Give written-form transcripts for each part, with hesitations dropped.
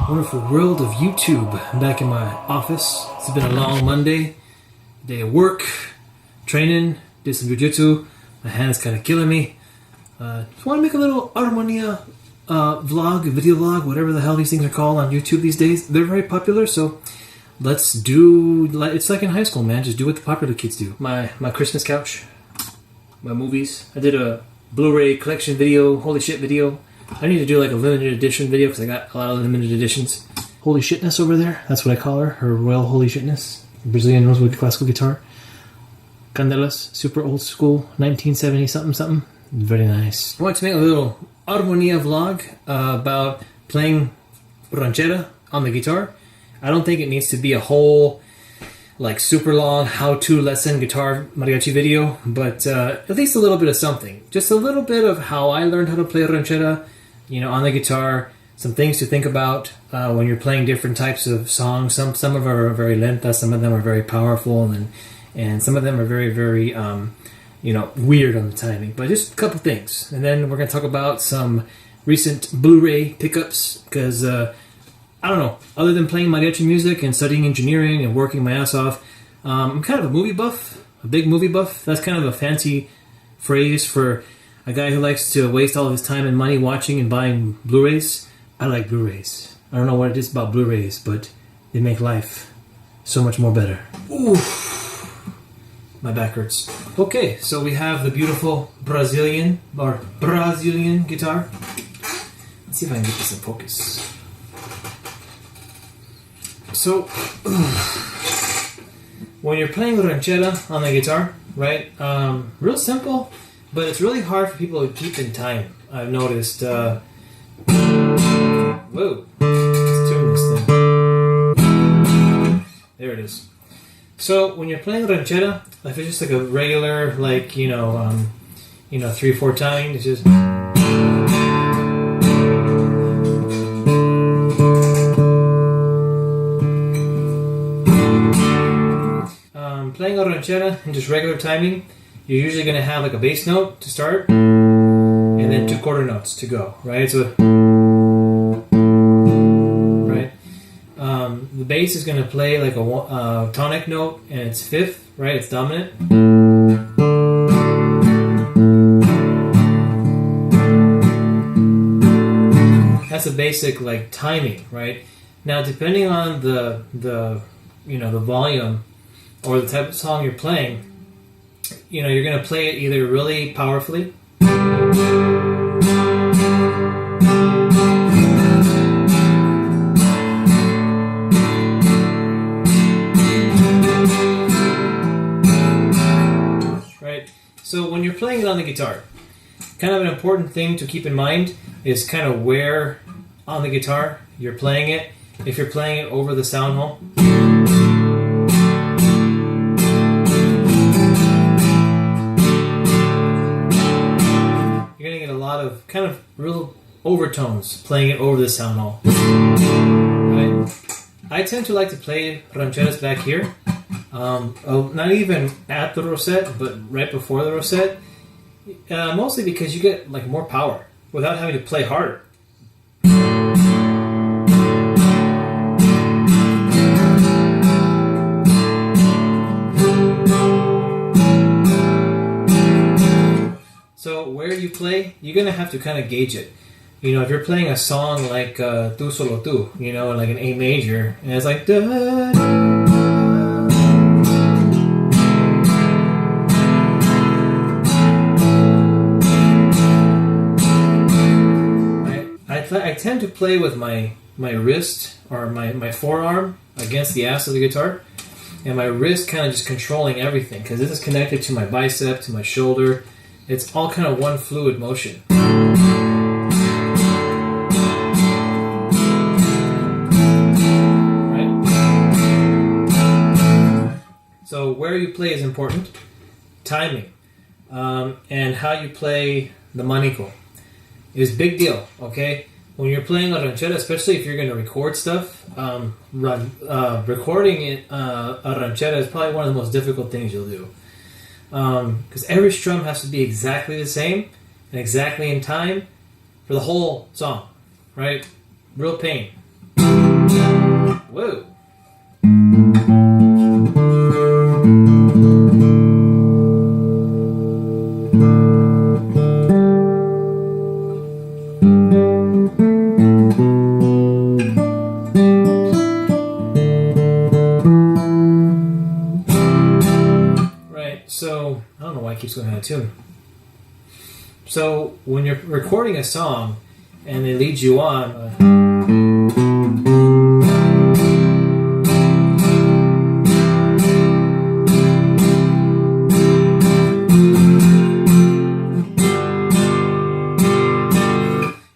Wonderful world of YouTube. I'm back in my office. It's been a long Monday. Day of work, training, did some jiu-jitsu. My hand is kind of killing me. Just want to make a little Armonia vlog, video vlog, whatever the hell these things are called on YouTube these days. They're very popular, so let's do, it's like in high school, man. Just do what the popular kids do. My Christmas couch, my movies. I did a Blu Ray collection video, holy shit video. I need to do like a limited edition video because I got a lot of limited editions. Holy shitness over there, that's what I call her royal holy shitness. Brazilian rosewood classical guitar. Candelas, super old school, 1970 something. Very nice. I want to make a little Armonia vlog about playing ranchera on the guitar. I don't think it needs to be a whole like super long how-to lesson guitar mariachi video, but at least a little bit of something. Just a little bit of how I learned how to play ranchera, on the guitar. Some things to think about when you're playing different types of songs. Some of them are very lenta, some of them are very powerful, and some of them are very, very, weird on the timing. But just a couple things. And then we're going to talk about some recent Blu Ray pickups, because, I don't know, other than playing mariachi music and studying engineering and working my ass off, I'm kind of a movie buff, a big movie buff. That's kind of a fancy phrase for a guy who likes to waste all of his time and money watching and buying Blu-rays. I like Blu-rays. I don't know what it is about Blu-rays, but they make life so much more better. Ooh, my back hurts. Okay, so we have the beautiful Brazilian guitar. Let's see if I can get this in focus. So, when you're playing ranchera on the guitar, right? Real simple, but it's really hard for people to keep in time. I've noticed. Whoa, let's tune this thing. There it is. So when you're playing ranchera, if it's just like a regular, 3/4 time, it's just. Playing a ranchera and just regular timing, you're usually going to have like a bass note to start, and then 2 quarter notes to go, right? So. The bass is going to play like a tonic note, and it's 5th, right? It's dominant. That's a basic like timing, right? Now, depending on the volume or the type of song you're playing, you're going to play it either really powerfully. So when you're playing it on the guitar, kind of an important thing to keep in mind is kind of where on the guitar you're playing it. If you're playing it over the sound hole, you're going to get a lot of kind of real overtones playing it over the sound hole. Right? I tend to like to play rancheras back here. Not even at the rosette, but right before the rosette. Mostly because you get like more power without having to play harder. So where you play, you're gonna have to kind of gauge it. If you're playing a song like Tu Solo Tu, like an A major, and it's like da. I tend to play with my wrist or my forearm against the ass of the guitar, and my wrist kind of just controlling everything because this is connected to my bicep, to my shoulder. It's all kind of one fluid motion. Right? So where you play is important. Timing. And how you play the manico is big deal, okay? When you're playing a ranchera, especially if you're going to record stuff, recording it, a ranchera is probably one of the most difficult things you'll do. Because every strum has to be exactly the same and exactly in time for the whole song, right? Real pain. Whoa. So, I don't know why it keeps going out of tune. So, when you're recording a song and they lead you on,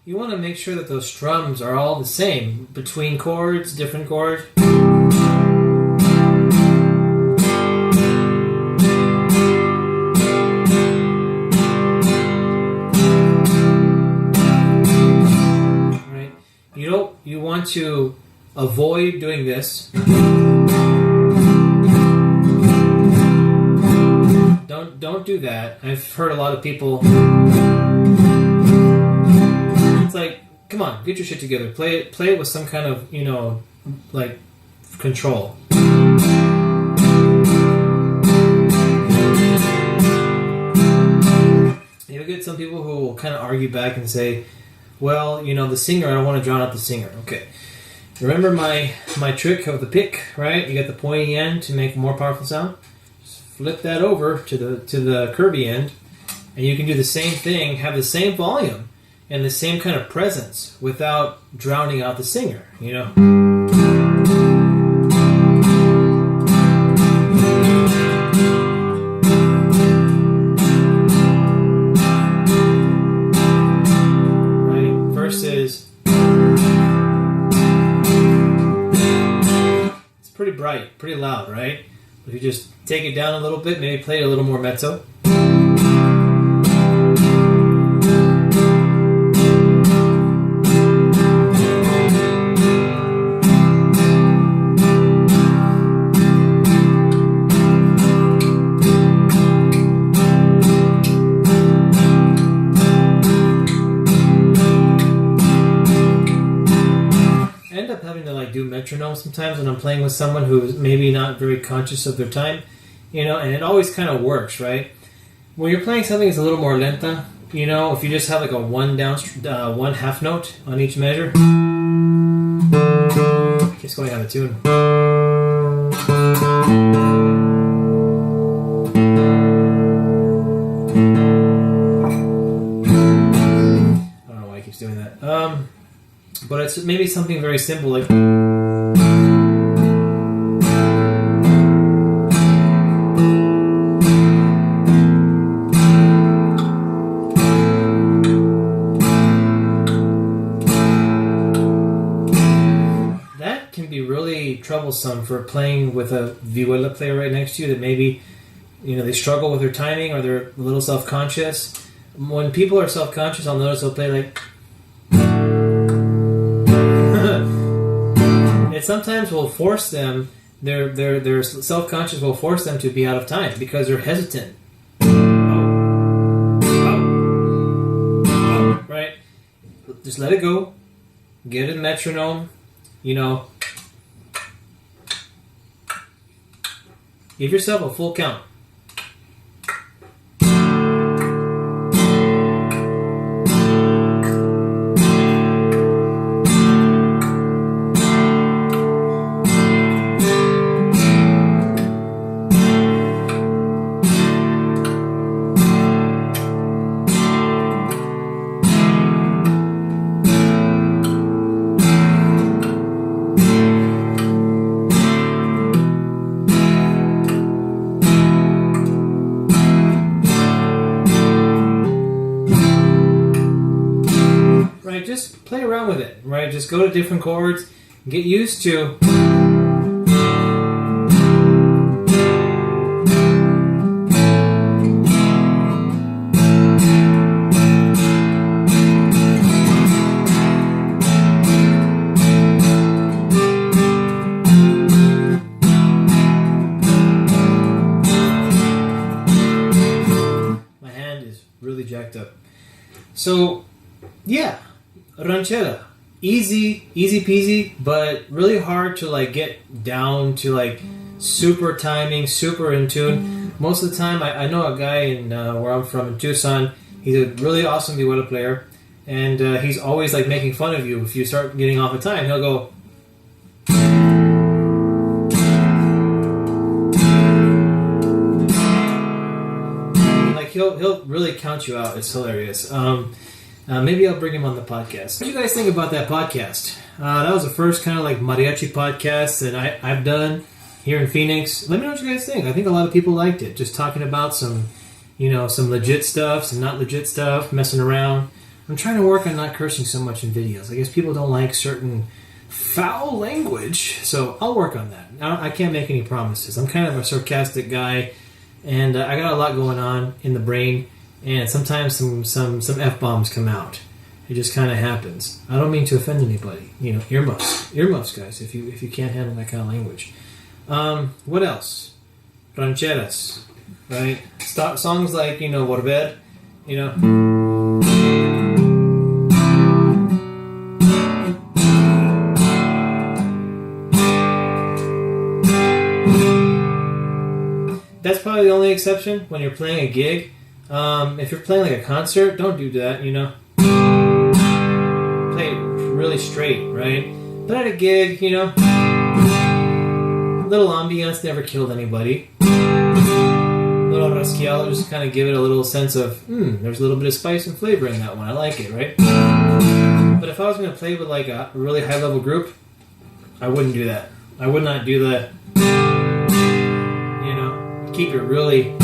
you want to make sure that those strums are all the same between chords, different chords. You want to avoid doing this. Don't do that. I've heard a lot of people. It's like, come on, get your shit together. Play it with some kind of, like control. You'll get some people who will kind of argue back and say, well, the singer, I don't want to drown out the singer. Okay. Remember my trick of the pick, right? You get the pointy end to make a more powerful sound. Just flip that over to the curvy end, and you can do the same thing, have the same volume, and the same kind of presence without drowning out the singer, Pretty bright, pretty loud, right? If you just take it down a little bit, maybe play it a little more mezzo. Do metronome sometimes when I'm playing with someone who's maybe not very conscious of their time, and it always kind of works, right? When you're playing something that's a little more lenta, if you just have like a one half note on each measure, just going out of tune. I don't know why he keeps doing that. But it's maybe something very simple like. That can be really troublesome for playing with a vihuela player right next to you that maybe, they struggle with their timing or they're a little self-conscious. When people are self-conscious, I'll notice they'll play like. It sometimes will force them, their self-conscious will force them to be out of time because they're hesitant. Right? Just let it go. Get a metronome. Give yourself a full count. Just play around with it, right? Just go to different chords, get used to. My hand is really jacked up. So, yeah. Ranchera. easy peasy, but really hard to like get down to like super timing, super in tune. Most of the time, I know a guy in where I'm from in Tucson. He's a really awesome vihuela player, and he's always like making fun of you if you start getting off the time. He'll go. He'll really count you out. It's hilarious. Maybe I'll bring him on the podcast. What do you guys think about that podcast? That was the first kind of like mariachi podcast that I've done here in Phoenix. Let me know what you guys think. I think a lot of people liked it. Just talking about some legit stuff, some not legit stuff, messing around. I'm trying to work on not cursing so much in videos. I guess people don't like certain foul language, so I'll work on that. I can't make any promises. I'm kind of a sarcastic guy. And I got a lot going on in the brain, and sometimes some F-bombs come out. It just kind of happens. I don't mean to offend anybody. Earmuffs, guys, if you can't handle that kind of language. What else? Rancheras, right? Songs like, Volver, That's probably the only exception when you're playing a gig. If you're playing like a concert, don't do that, Play it really straight, right? But at a gig, little ambiance never killed anybody. Little rasquial, just kind of give it a little sense of, there's a little bit of spice and flavor in that one. I like it, right? But if I was going to play with like a really high-level group, I wouldn't do that. I would not do that. Keep it really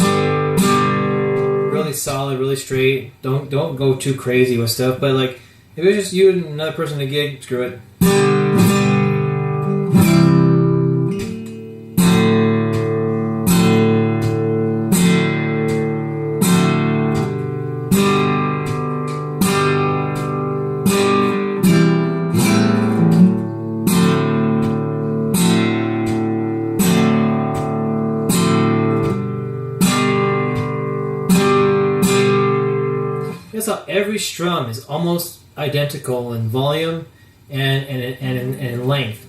solid, really straight. Don't go too crazy with stuff. But like, if it's just you and another person at a gig, screw it. Every strum is almost identical in volume and in length.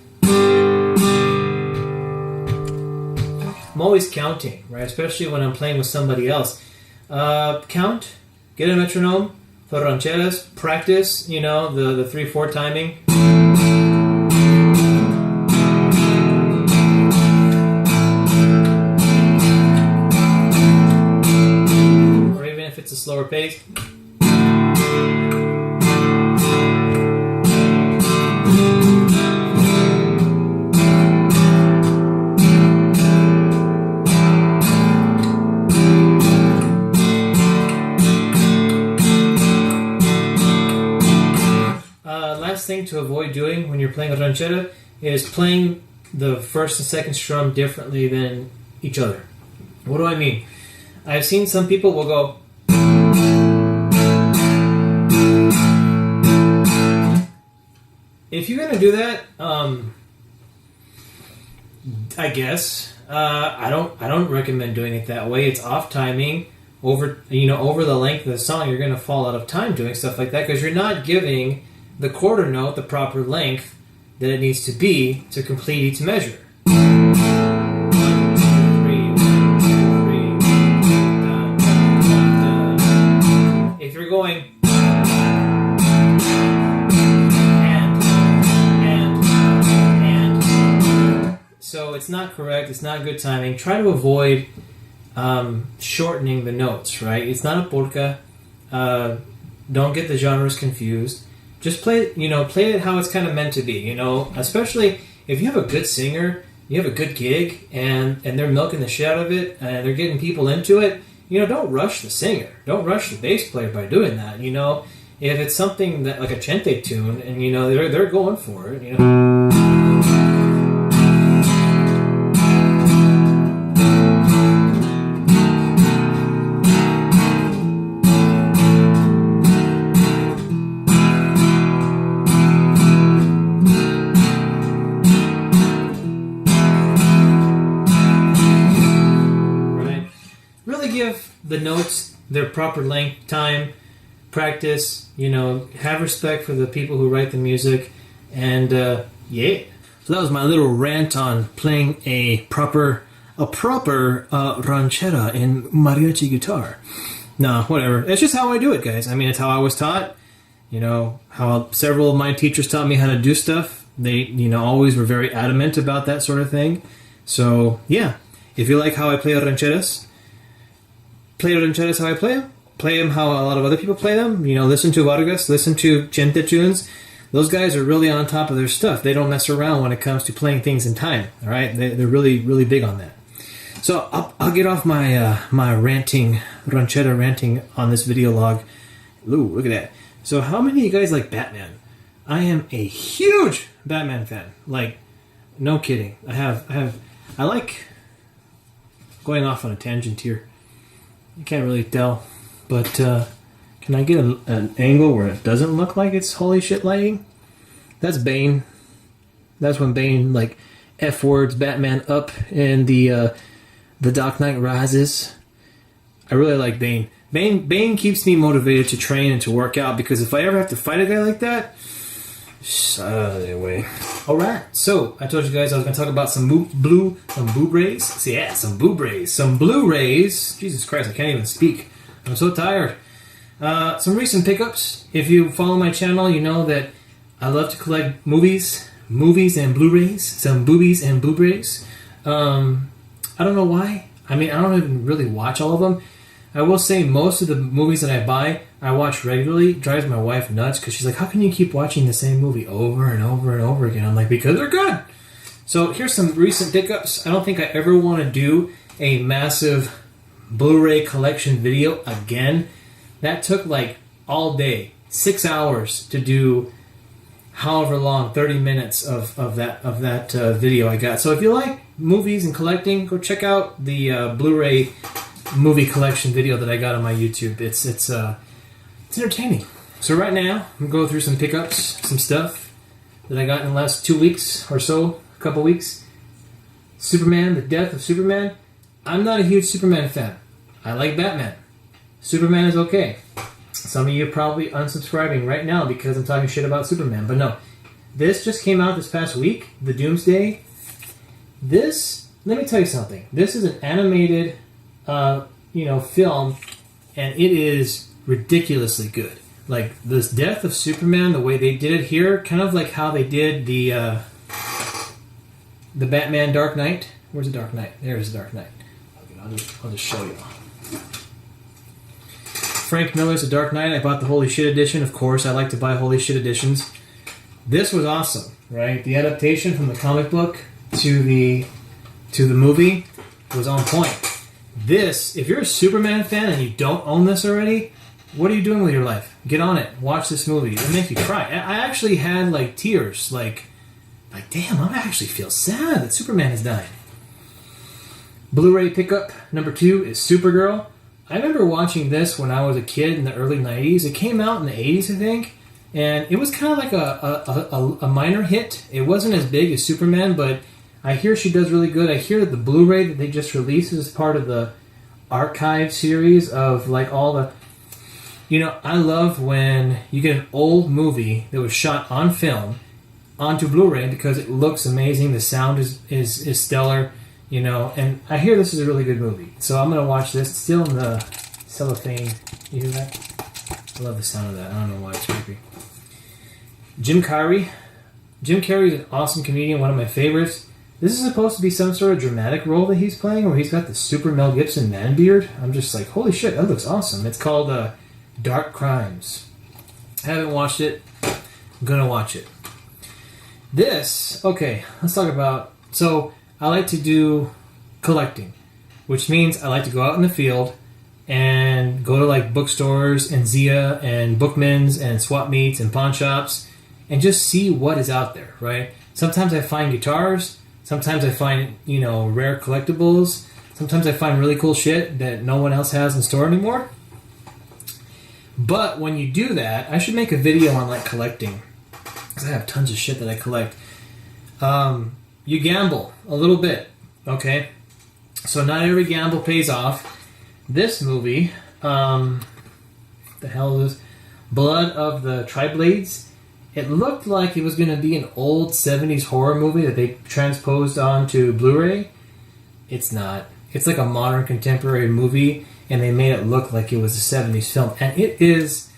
I'm always counting, right? Especially when I'm playing with somebody else. Count, get a metronome for rancheras, practice, the 3/4 timing. Or even if it's a slower pace. Thing to avoid doing when you're playing a ranchera is playing the first and second strum differently than each other. What do I mean? I've seen some people will go if you're gonna do that, I guess I don't recommend doing it that way. It's off timing. Over the length of the song, you're gonna fall out of time doing stuff like that because you're not giving the quarter note the proper length that it needs to be to complete each measure. 1, 2, 3, 1, 2, 3, dun, dun, dun. If you're going and so it's not correct, it's not good timing. Try to avoid shortening the notes, right? It's not a polka. Don't get the genres confused. Just play it how it's kind of meant to be, especially if you have a good singer, you have a good gig, and they're milking the shit out of it, and they're getting people into it, don't rush the singer. Don't rush the bass player by doing that, If it's something that, like a chente tune, and, they're going for it, Give the notes their proper length, time, practice, have respect for the people who write the music. And yeah. So that was my little rant on playing a proper ranchera in mariachi guitar. No, whatever. It's just how I do it, guys. I mean, it's how I was taught. You know, how several of my teachers taught me how to do stuff. They, you know, always were very adamant about that sort of thing. So, yeah. If you like how I play rancheras how I play them. Play them how a lot of other people play them. You know, listen to Vargas, listen to Chente tunes. Those guys are really on top of their stuff. They don't mess around when it comes to playing things in time. All right? They're really, really big on that. So I'll get off my my ranchera ranting on this video log. Ooh, look at that. So how many of you guys like Batman? I am a huge Batman fan. Like, no kidding. I like going off on a tangent here. You can't really tell, but can I get an angle where it doesn't look like it's holy shit lighting? That's Bane. That's when Bane like F words Batman up in the Dark Knight Rises. I really like Bane. Bane keeps me motivated to train and to work out, because if I ever have to fight a guy like that, anyway. Alright, so I told you guys I was going to talk about some Blu Rays. So yeah, some Blu Rays. Jesus Christ, I can't even speak. I'm so tired. Some recent pickups. If you follow my channel, you know that I love to collect movies and Blu-rays. Some boobies and Blu-rays. I don't know why. I mean, I don't even really watch all of them. I will say most of the movies that I buy, I watch regularly. It drives my wife nuts because she's like, how can you keep watching the same movie over and over and over again? I'm like, because they're good. So here's some recent pickups. I don't think I ever want to do a massive Blu-ray collection video again. That took like all day, 6 hours to do however long, 30 minutes of that video I got. So if you like movies and collecting, go check out the Blu-ray movie collection video that I got on my YouTube. It's entertaining. So right now, I'm going to go through some pickups, some stuff that I got in the last 2 weeks or so, a couple weeks. Superman, the death of Superman. I'm not a huge Superman fan. I like Batman. Superman is okay. Some of you are probably unsubscribing right now because I'm talking shit about Superman. But no, this just came out this past week, the Doomsday. This, let me tell you something. This is an animated film, and it is ridiculously good. Like, this death of Superman, the way they did it here, kind of like how they did the Batman Dark Knight. Where's the Dark Knight? There's the Dark Knight. Okay, I'll just show you. Frank Miller's The Dark Knight. I bought the Holy Shit edition. Of course, I like to buy Holy Shit editions. This was awesome, right? The adaptation from the comic book to the movie was on point. This, if you're a Superman fan and you don't own this already, what are you doing with your life? Get on it. Watch this movie. It'll make you cry. I actually had like tears. Like damn, I actually feel sad that Superman is dying. Blu-ray pickup number 2 is Supergirl. I remember watching this when I was a kid in the early 90s. It came out in the 80s, I think. And it was kind of like a minor hit. It wasn't as big as Superman, but I hear she does really good. I hear that the Blu-ray that they just released is part of the archive series of like all the... You know, I love when you get an old movie that was shot on film onto Blu-ray because it looks amazing. The sound is stellar, you know. And I hear this is a really good movie. So I'm going to watch this. It's still in the cellophane. You hear that? I love the sound of that. I don't know why it's creepy. Jim Carrey. Jim Carrey is an awesome comedian, one of my favorites. This is supposed to be some sort of dramatic role that he's playing where he's got the super Mel Gibson man beard. I'm just like, holy shit, that looks awesome. It's called Dark Crimes. I haven't watched it. I'm going to watch it. This, okay, let's talk about... So, I like to do collecting, which means I like to go out in the field and go to like bookstores and Zia and Bookmans and swap meets and pawn shops and just see what is out there, right? Sometimes I find guitars. Sometimes I find, you know, rare collectibles. Sometimes I find really cool shit that no one else has in store anymore. But when you do that, I should make a video on like collecting because I have tons of shit that I collect. You gamble a little bit, okay? So not every gamble pays off. This movie, the hell is this? Blood of the Triblades. It looked like it was going to be an old 70s horror movie that they transposed onto Blu Ray. It's not. It's like a modern contemporary movie, and they made it look like it was a 70s film. And it is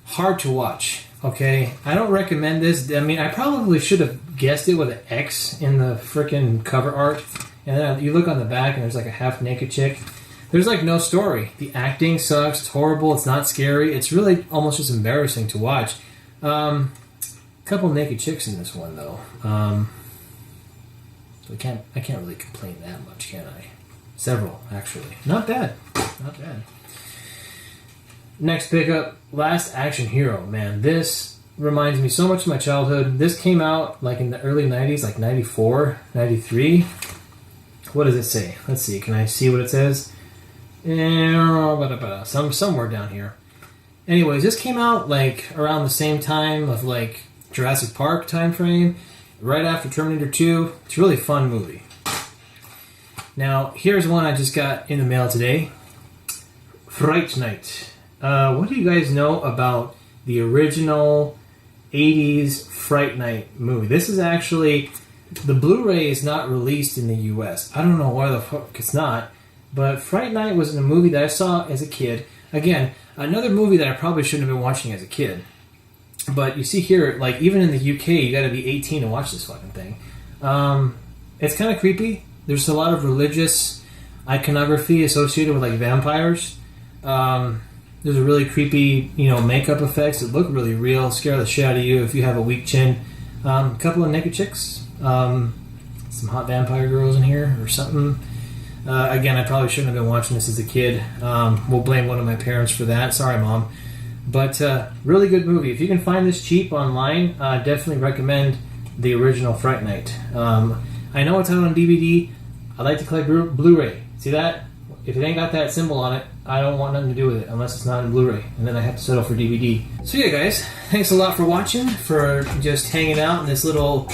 hard to watch, okay? I don't recommend this. I mean, I probably should have guessed it with an X in the freaking cover art. And then you look on the back, and there's like a half-naked chick. There's like no story. The acting sucks. It's horrible. It's not scary. It's really almost just embarrassing to watch. Couple naked chicks in this one, though. So I can't really complain that much, can I? Several, actually. Not bad. Not bad. Next pickup, Last Action Hero. Man, this reminds me so much of my childhood. This came out like in the early 90s, like 94, 93. What does it say? Let's see. Can I see what it says? Somewhere down here. Anyways, this came out like around the same time of like Jurassic Park time frame, right after Terminator 2. It's a really fun movie. Now, here's one I just got in the mail today. Fright Night. What do you guys know about the original 80s Fright Night movie? This is actually... The Blu Ray is not released in the US. I don't know why the fuck it's not. But Fright Night was a movie that I saw as a kid. Again, another movie that I probably shouldn't have been watching as a kid. But you see here, like, even in the UK, you gotta be 18 to watch this fucking thing. It's kind of creepy. There's a lot of religious iconography associated with, like, vampires. There's a really creepy, makeup effects that look really real, scare the shit out of you if you have a weak chin. A couple of naked chicks. Some hot vampire girls in here or something. Again, I probably shouldn't have been watching this as a kid. We'll blame one of my parents for that. Sorry, Mom. But really good movie. If you can find this cheap online, definitely recommend the original Fright Night. I know it's out on DVD. I like to collect Blu Ray. See that? If it ain't got that symbol on it, I don't want nothing to do with it unless it's not in Blu Ray. And then I have to settle for DVD. So yeah, guys. Thanks a lot for watching, for just hanging out in this little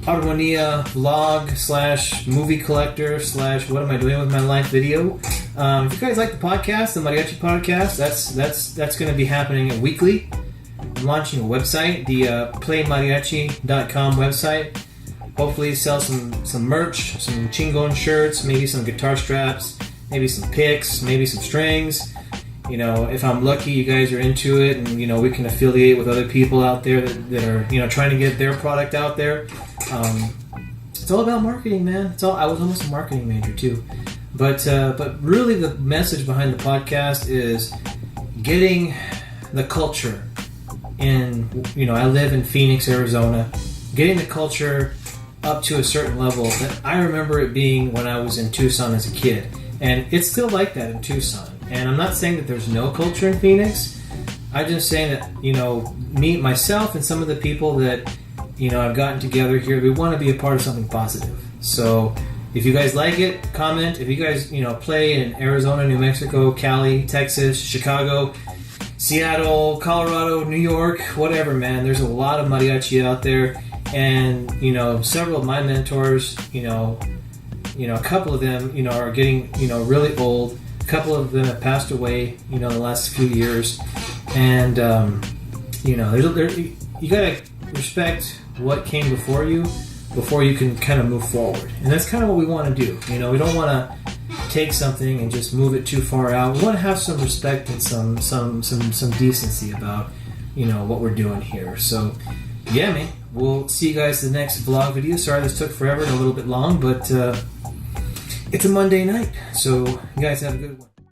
Armonia vlog / movie collector / what am I doing with my life video. If you guys like the podcast, the Mariachi podcast, that's going to be happening weekly. I'm launching a website, the playmariachi.com website. Hopefully sell some merch, some chingon shirts, maybe some guitar straps, maybe some picks, maybe some strings. If I'm lucky, you guys are into it, and we can affiliate with other people out there that are trying to get their product out there. It's all about marketing, man. I was almost a marketing major too, but really the message behind the podcast is getting the culture in. I live in Phoenix, Arizona. Getting the culture up to a certain level that I remember it being when I was in Tucson as a kid, and it's still like that in Tucson. And I'm not saying that there's no culture in Phoenix. I'm just saying that, me, myself, and some of the people that, I've gotten together here, we want to be a part of something positive. So if you guys like it, comment. If you guys, play in Arizona, New Mexico, Cali, Texas, Chicago, Seattle, Colorado, New York, whatever, man, there's a lot of mariachi out there. And, several of my mentors, a couple of them, are getting, really old. A couple of them have passed away, the last few years. And, you gotta respect what came before you can kind of move forward. And that's kind of what we want to do. We don't want to take something and just move it too far out. We want to have some respect and some decency about, what we're doing here. So, yeah, man. We'll see you guys in the next vlog video. Sorry this took forever and a little bit long, but it's a Monday night. So, you guys have a good one.